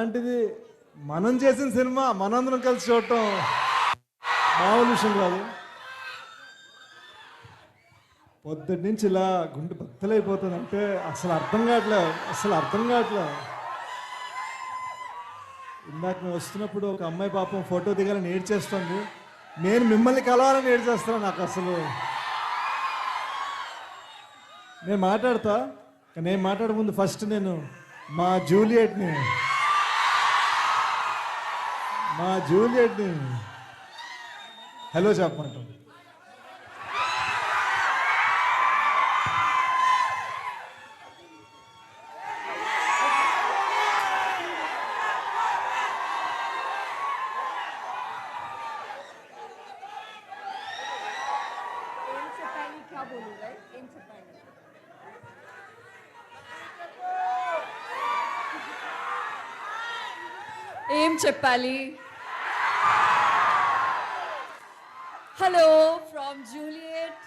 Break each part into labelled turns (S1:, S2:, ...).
S1: అలాంటిది మనం చేసిన సినిమా మనందరం కలిసి చూడటం మామూలు విషయం కాదు. పొద్దుటి నుంచి ఇలా గుండె బద్దలైపోతుంది అంటే అసలు అర్థం కావట్లేదు. ఇందాక మేము వస్తున్నప్పుడు ఒక అమ్మాయి పాపం ఫోటో దిగాలని ఏడ్చేస్తుంది. నేను మిమ్మల్ని కలవాలని ఏడ్చేస్తాను. నాకు అసలు నేను మాట్లాడతా, నేను మాట్లాడే ముందు ఫస్ట్ నేను మా జూలియట్ని హలో చెప్పమంటాం.
S2: ఏం చెప్పాలి? Hello from Juliet.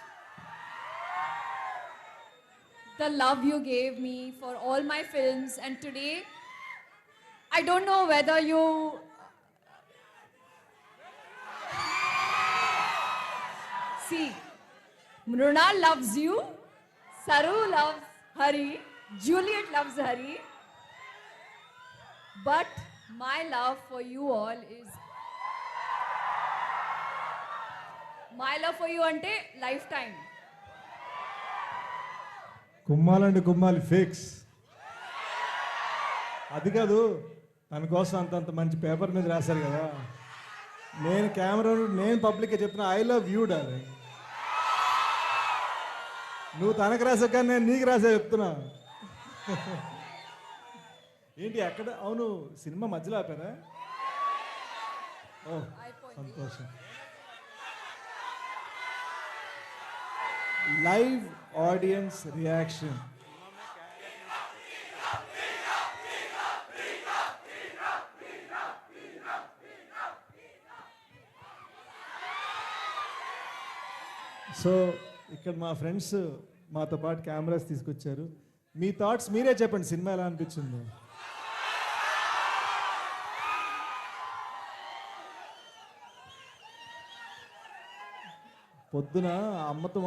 S2: The love you gave me for all my films, and today I don't know whether you see, Mrunal loves you, Saru loves Hari, Juliet loves Hari, but my love for you all is అంటే life time.
S1: కుమ్మాలంటే కుమ్మాలి fix. అది కాదు, తన కోసం అంత మంచి paper మీద రాశారు కదా. నేను కెమెరా నేను పబ్లిక్గా చెప్తున్నా, ఐ లవ్ యూ డార్లింగ్. నువ్వు తనకు రాసా కానీ నేను నీకు రాసా చెప్తున్నా. ఏంటి ఎక్కడ? అవును, సినిమా మధ్యలో ఆపారా? ఓ సంతోషం. Live audience reaction. సో ఇక్కడ మా ఫ్రెండ్స్ మాతో పాటు కెమెరాస్ తీసుకొచ్చారు. మీ థాట్స్ మీరే చెప్పండి, సినిమా ఎలా అనిపించింది? పొద్దున అమ్మతో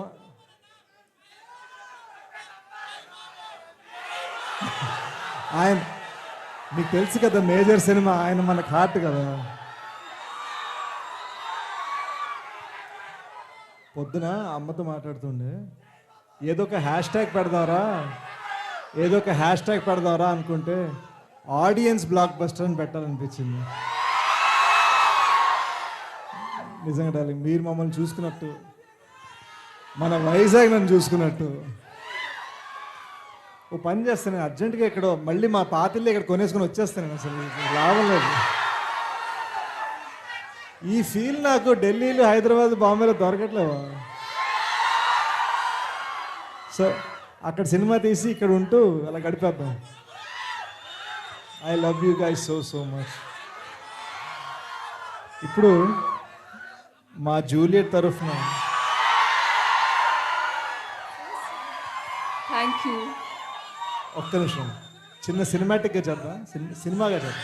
S1: ఆయన మీకు తెలుసు కదా, మేజర్ సినిమా ఆయన మనకు హార్ట్ కదా. పొద్దున అమ్మతో మాట్లాడుతుండే ఏదో ఒక హ్యాష్ ట్యాగ్ పెడదారా అనుకుంటే ఆడియన్స్ బ్లాక్ బస్టర్ అని పెట్టాలనిపించింది. నిజంగా డార్లింగ్, మీరు మమ్మల్ని చూసుకున్నట్టు, మన వైజాగ్ నన్ను చూసుకున్నట్టు. ఓ పని చేస్తాను, అర్జెంటుగా ఎక్కడో మళ్ళీ మా పాతిల్లు ఇక్కడ కొనేసుకొని వచ్చేస్తాను. అసలు లాభం లేదు. ఈ ఫీల్ నాకు ఢిల్లీలో, హైదరాబాద్, బాంబేలో దొరకట్లేవా. సో అక్కడ సినిమా తీసి ఇక్కడ ఉంటూ అలా గడిపేద్దాం. I love you guys so much. ఇప్పుడు మా జూలియట్ తరఫున
S2: థ్యాంక్ యూ.
S1: ఒక్క నిమిషం, చిన్న సినిమాటిక్గా చేద్దాం, సినిమాగా చేద్దాం.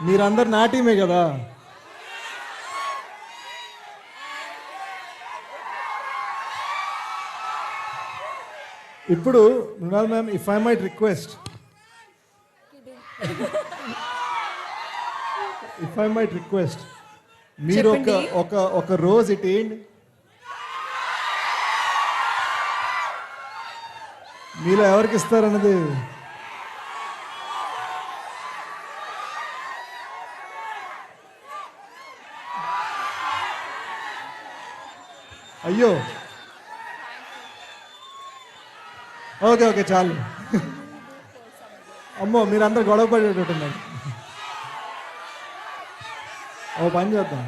S1: మీరందరు నా టీమే కదా. ఇప్పుడు Mrunal ma'am, if I might request, మీరు ఒక రోజు ఇటేయండి. మీలో ఎవరికి ఇస్తారన్నది అయ్యో. ఓకే చాలు. అమ్మో, మీరందరూ గొడవ పడేటట్టున్నారు. ఓ పని చేద్దాం.